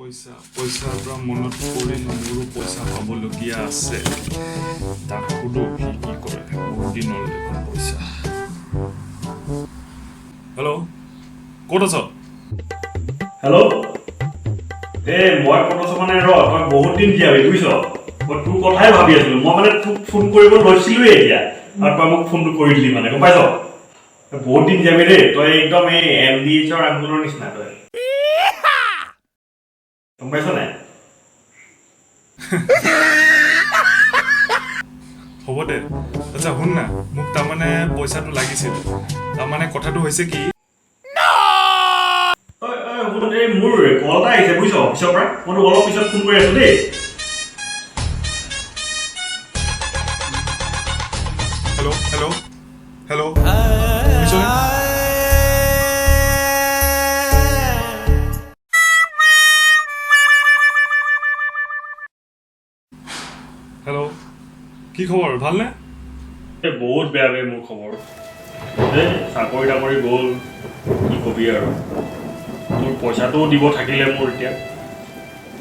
পইচা পৰা মনত পৰিল মোৰো পইচা পাবলগীয়া আছে তাক সুধো কি কি কৰে বহুত দিনৰ দেখোন পইচা হেল্ল' ক'ত আছ হেল্ল' মই ক'ত আছো মানে তই বহুত দিন জীয়াবি বুজিছ মই তোৰ কথাই ভাবি আছিলো মই মানে তোক ফোন কৰিব লৈছিলোৱে এতিয়া আৰু তই মোক ফোনটো কৰি দিলি মানে গম পাইছ বহুত দিন জীয়াবি দেই তই একদম এই MDHৰ আন্দোলনৰ নিচিনা তই গম পাইছ নাই হ'ব দে আচ্ছা শুন না মোক তাৰমানে পইচাটো লাগিছিল তাৰমানে কথাটো হৈছে কি মোৰ কল এটা আহিছে বুজিছ অফিচৰ পৰা মই তোক অলপ পিছত ফোন কৰি আছো দেই হেল্ল' হেল্ল' হেল্ল' শুনিছনে হেল্ল' কি খবৰ ভালনে বহুত বেয়া বে মোৰ খবৰ চাকৰি তাকৰি গ'ল কি কবি আৰু তোৰ পইচাটোও দিব থাকিলে মোৰ এতিয়া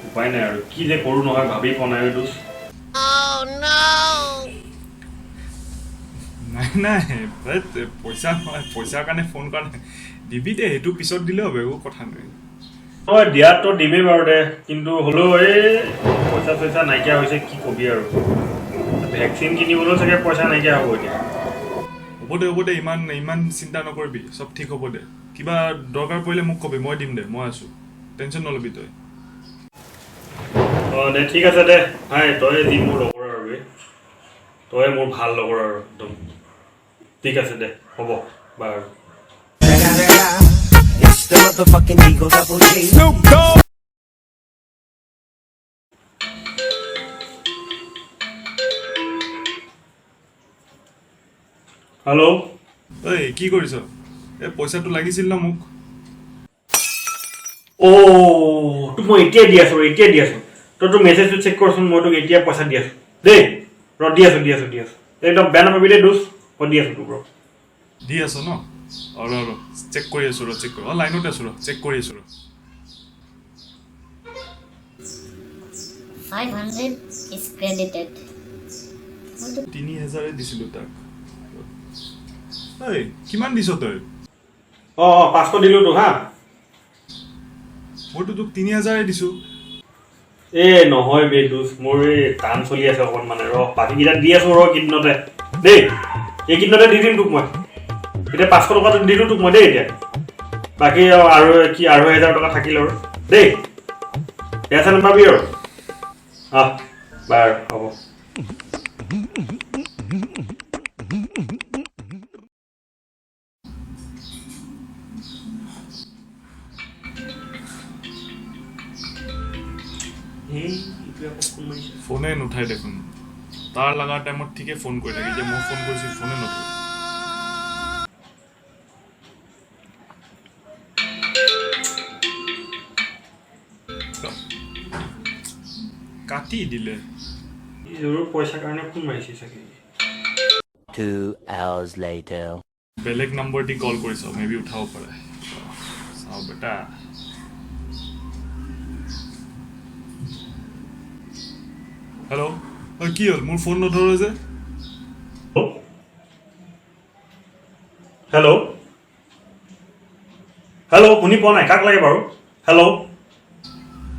উপায় নাই আৰু কি যে কৰোঁ নহয় ভাবি পোৱা নাই এইটো নাই পইচা নহয় পইচাৰ কাৰণে ফোন কৰা নাই দিবি দে সেইটো পিছত দিলে হ'ব একো কথা নাই তই দিয়াততো দিমেই বাৰু দে কিন্তু হ'লেও এই পইচা চইচা নাইকিয়া হৈছে কি কবি আৰু ভেকচিন কিনিবলৈও চাগে পইচা নাইকিয়া হ'ব এতিয়া হ'ব দে ইমান চিন্তা নকৰিবি চব ঠিক হ'ব দে কিবা দৰকাৰ পৰিলে মোক কবি মই দিম দে মই আছোঁ টেনশ্যন নল'বি তই অঁ দে ঠিক আছে দে তই যি মোৰ লগৰ আৰু তই মোৰ ভাল লগৰ আৰু একদম ঠিক আছে দে হ'ব বাৰু The motherfucking Eagle Double G. Snoop Dogg. Hello' ঐ কি কৰিছ এই পইচাটো লাগিছিল ন মোক তোক মই এতিয়া দি আছো তই তোৰ মেছেজটো চেক কৰচোন মই তোক এতিয়া পইচা দি আছো দেই দি আছো একদম বেয়া নাপাবি দেই দোষ মই দি আছো তোক দি আছ ন চেক কৰি আছোঁ চেক কৰি লাইনতে আছোঁ চেক কৰি আছোঁ 500 is credited. 3000 দিছিলোঁ তাক ঐ কিমান দিছ তই 500 দিলো তো হা মইতো তোক 3000 দিছোঁ নহয় বে দোষ মোৰ এই কাম চলি আছে অকণমান বাকীকেইটা দি আছো কেইদিনতে দেই এইকেইদিনতে দি দিম তোক মই এতিয়া 500 টকাটো দিলো তোক মই দেই এতিয়া বাকী আৰু কি 2,500 টকা থাকিল আৰু দেই বেয়া চেয়া নাপাবি আৰু বাৰু হ'ব ফোনে নুঠাই দেখোন তাৰ লগা টাইমত ঠিকে ফোন কৰি থাকে এতিয়া মই ফোন কৰিছোঁ ফোনে নুঠাই কাটি দিলে পইচাৰ কাৰণে ফোন মাৰিছে চাগে 2 hours later. বেলেগ নম্বৰ দি কল কৰিছ মেবি উঠাব পাৰে চাওঁ বেটা হেল্ল' কি হ'ল মোৰ ফোন নধৰ যে হেল্ল' শুনি পোৱা নাই কাক লাগে বাৰু হেল্ল'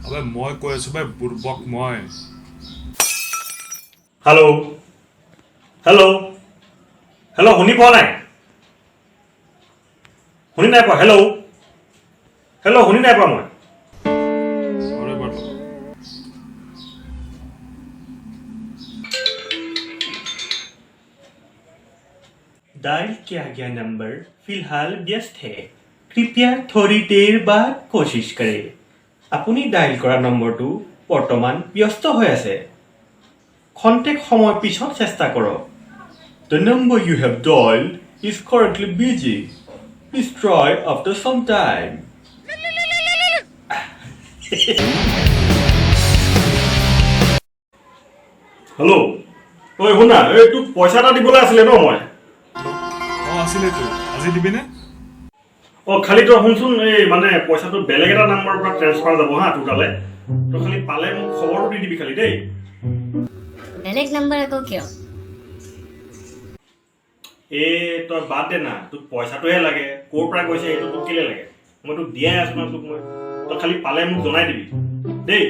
আবে মই কৈ আছোঁ বে বুৰ্বক মই হেল্ল' শুনি পোৱা নাই পোৱা হেল্ল' শুনি নাই পোৱা মই अरे बाबा डायल किया गया नंबर फिलहाल व्यस्त है कृपया थोड़ी देर बाद कोशिश करें আপুনি ডায়েল কৰা নম্বৰটো বৰ্তমান ব্যস্ত হৈ আছে খন্তেক সময় পিছত চেষ্টা কৰক The number you have dialed is currently busy. Please try after some time. Hello' শুনা তোক পইচা এটা দিবলৈ আছিলে ন মই আছিলেতো আজি দিবিনে খালি তই শুনচোন এই মানে পইচাটো বেলেগ এটা নাম্বাৰৰ পৰা ট্ৰেন্সফাৰ যাব হা তোৰ তালে তই খালি পালে মোক খবৰটো দি দিবি খালি দেই বেলেগ নাম্বাৰ আকৌ কিয় তই বাদ দে না তোক পইচাটোহে লাগে ক'ৰ পৰা গৈছে এইটো তোক কেলে লাগে মই তোক দিয়াই আছো না তোক মই তই খালি পালে মোক জনাই দিবি দেই